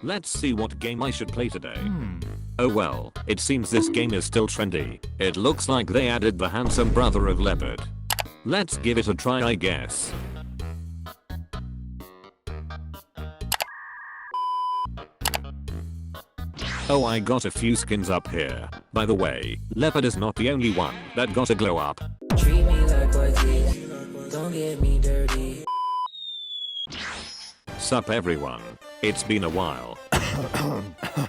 Let's see what game I should play today. Oh well, it seems this game is still trendy. It looks like they added the handsome brother of Leopard. Let's give it a try, I guess. Oh, I got a few skins up here. By the way, Leopard is not the only one that got a glow up. Treat me like Ortiz, don't get me dirty. Sup everyone. It's been a while.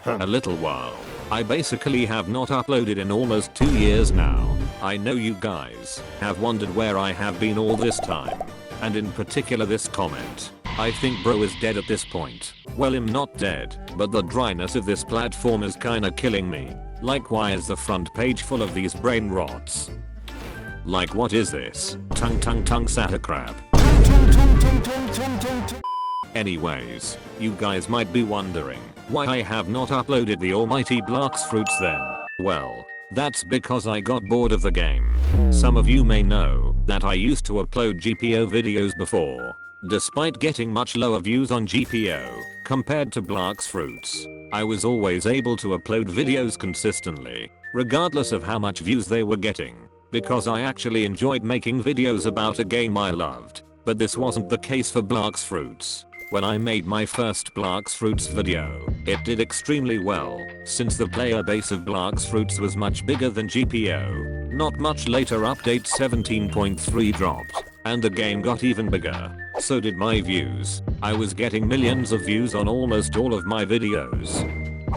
A little while. I basically have not uploaded in almost 2 years now. I know you guys have wondered where I have been all this time. And in particular this comment. I think bro is dead at this point. Well, I'm not dead, but the dryness of this platform is kinda killing me. Like, why is the front page full of these brain rots? Like, what is this? Tongue satyr crab. Anyways, you guys might be wondering why I have not uploaded the almighty Blox Fruits then. Well, that's because I got bored of the game. Some of you may know that I used to upload GPO videos before. Despite getting much lower views on GPO compared to Blox Fruits, I was always able to upload videos consistently, regardless of how much views they were getting, because I actually enjoyed making videos about a game I loved. But this wasn't the case for Blox Fruits. When I made my first Blox Fruits video, it did extremely well, since the player base of Blox Fruits was much bigger than GPO. Not much later, update 17.3 dropped, and the game got even bigger. So did my views. I was getting millions of views on almost all of my videos.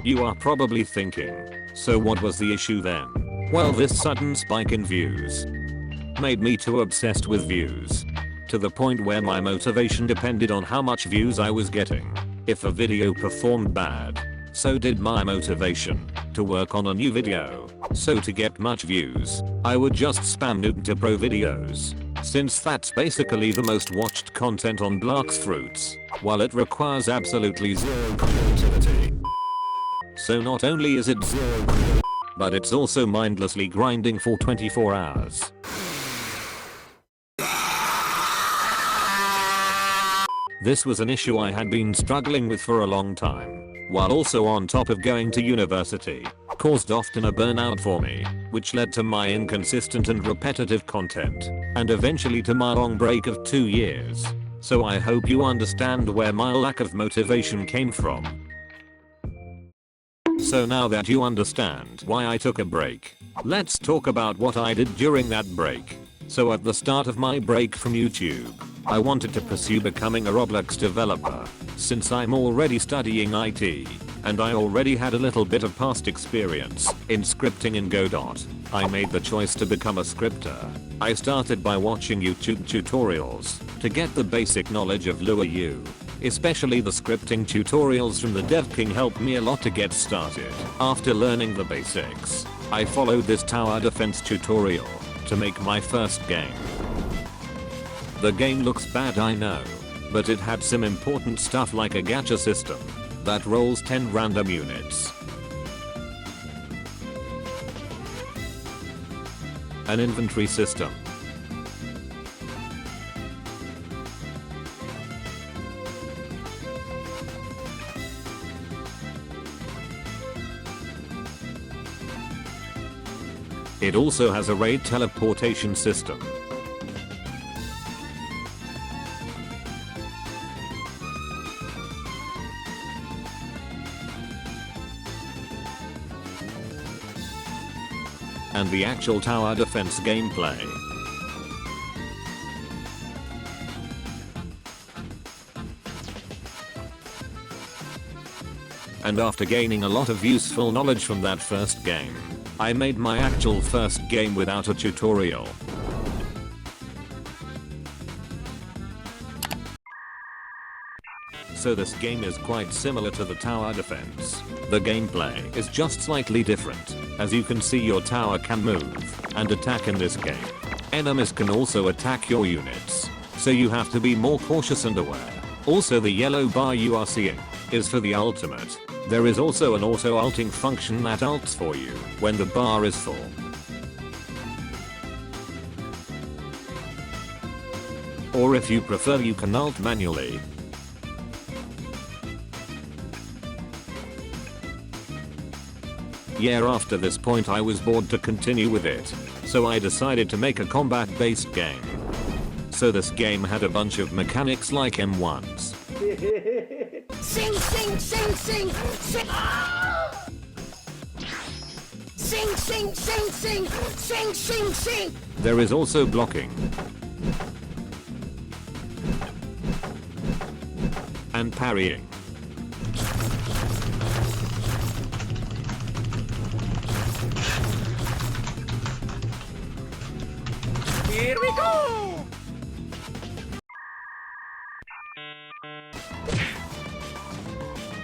You are probably thinking, so what was the issue then? Well, this sudden spike in views made me too obsessed with views, to the point where my motivation depended on how much views I was getting. If a video performed bad, so did my motivation to work on a new video. So to get much views, I would just spam Noob to Pro videos, since that's basically the most watched content on Blox Fruits, while it requires absolutely zero creativity. So not only is it zero, but it's also mindlessly grinding for 24 hours. This was an issue I had been struggling with for a long time, while also on top of going to university, caused often a burnout for me, which led to my inconsistent and repetitive content, and eventually to my long break of 2 years. So I hope you understand where my lack of motivation came from. So now that you understand why I took a break, let's talk about what I did during that break. So at the start of my break from YouTube, I wanted to pursue becoming a Roblox developer, since I'm already studying IT, and I already had a little bit of past experience in scripting in Godot. I made the choice to become a scripter. I started by watching YouTube tutorials to get the basic knowledge of Lua U. Especially the scripting tutorials from the Dev King helped me a lot to get started. After learning the basics, I followed this tower defense tutorial to make my first game. The game looks bad, I know, but it had some important stuff like a gacha system that rolls 10 random units, an inventory system, it also has a raid teleportation system, and the actual tower defense gameplay. And after gaining a lot of useful knowledge from that first game, I made my actual first game without a tutorial. So this game is quite similar to the tower defense. The gameplay is just slightly different. As you can see, your tower can move and attack in this game. Enemies can also attack your units, so you have to be more cautious and aware. Also, the yellow bar you are seeing is for the ultimate. There is also an auto-ulting function that ults for you when the bar is full. Or if you prefer, you can ult manually. Yeah, after this point I was bored to continue with it. So I decided to make a combat based game. So this game had a bunch of mechanics like M1s. Sing, sing, sing, sing, sing. Sing, sing, sing, sing, sing, sing, sing. There is also blocking. And parrying. Here we go.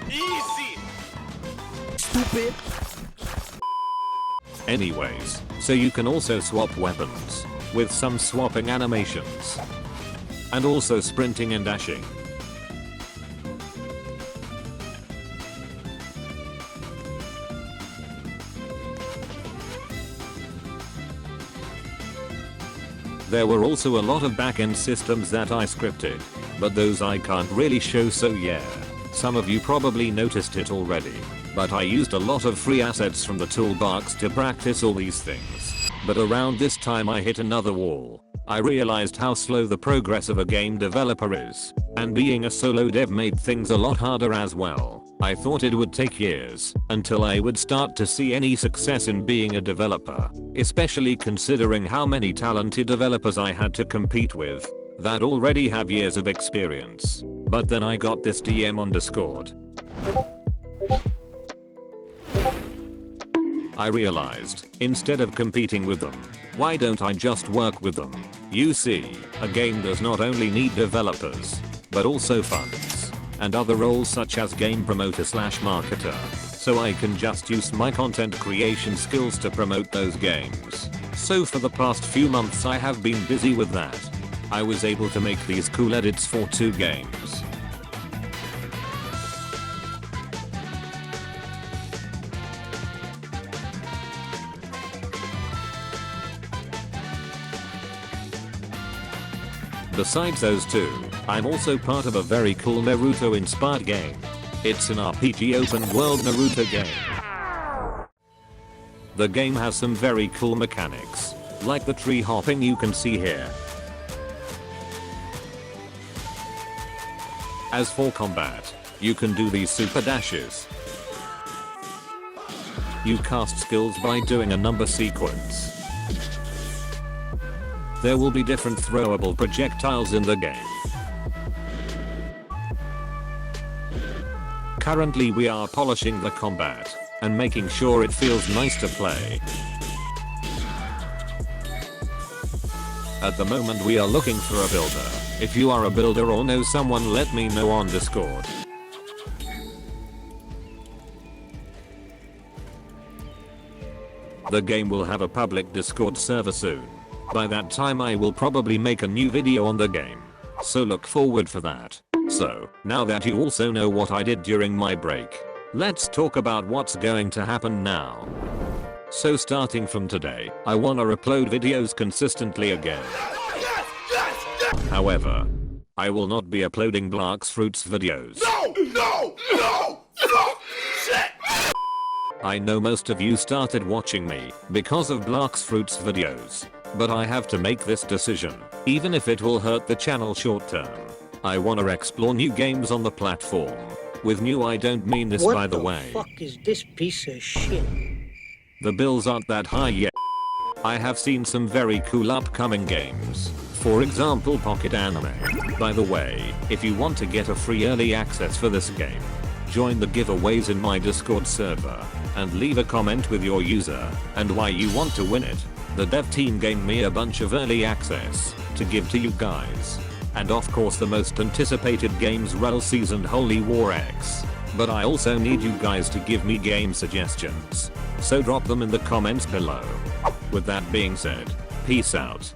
Easy! Stupid. Anyways, so you can also swap weapons, with some swapping animations. And also sprinting and dashing. There were also a lot of back-end systems that I scripted, but those I can't really show, so yeah. Some of you probably noticed it already, but I used a lot of free assets from the toolbox to practice all these things. But around this time I hit another wall. I realized how slow the progress of a game developer is, and being a solo dev made things a lot harder as well. I thought it would take years until I would start to see any success in being a developer, especially considering how many talented developers I had to compete with that already have years of experience. But then I got this DM on Discord. I realized, instead of competing with them, why don't I just work with them? You see, a game does not only need developers, but also funds, and other roles such as game promoter/marketer, so I can just use my content creation skills to promote those games. So for the past few months I have been busy with that. I was able to make these cool edits for 2 games. Besides those 2, I'm also part of a very cool Naruto inspired game. It's an RPG open world Naruto game. The game has some very cool mechanics, like the tree hopping you can see here. As for combat, you can do these super dashes. You cast skills by doing a number sequence. There will be different throwable projectiles in the game. Currently we are polishing the combat and making sure it feels nice to play. At the moment we are looking for a builder. If you are a builder or know someone, let me know on Discord. The game will have a public Discord server soon. By that time I will probably make a new video on the game, so look forward for that. So, now that you also know what I did during my break, let's talk about what's going to happen now. So starting from today, I wanna upload videos consistently again. However, I will not be uploading Blocks Fruits videos. No! Shit! I know most of you started watching me because of Blocks Fruits videos, but I have to make this decision, even if it will hurt the channel short term. I wanna explore new games on the platform. With new I don't mean this, by the way. What the fuck is this piece of shit? The bills aren't that high yet. I have seen some very cool upcoming games. For example, Pocket Anime. By the way, if you want to get a free early access for this game, join the giveaways in my Discord server and leave a comment with your user and why you want to win it. The dev team gave me a bunch of early access to give to you guys. And of course the most anticipated games, Rel Seasoned Holy War X. But I also need you guys to give me game suggestions, so drop them in the comments below. With that being said, peace out.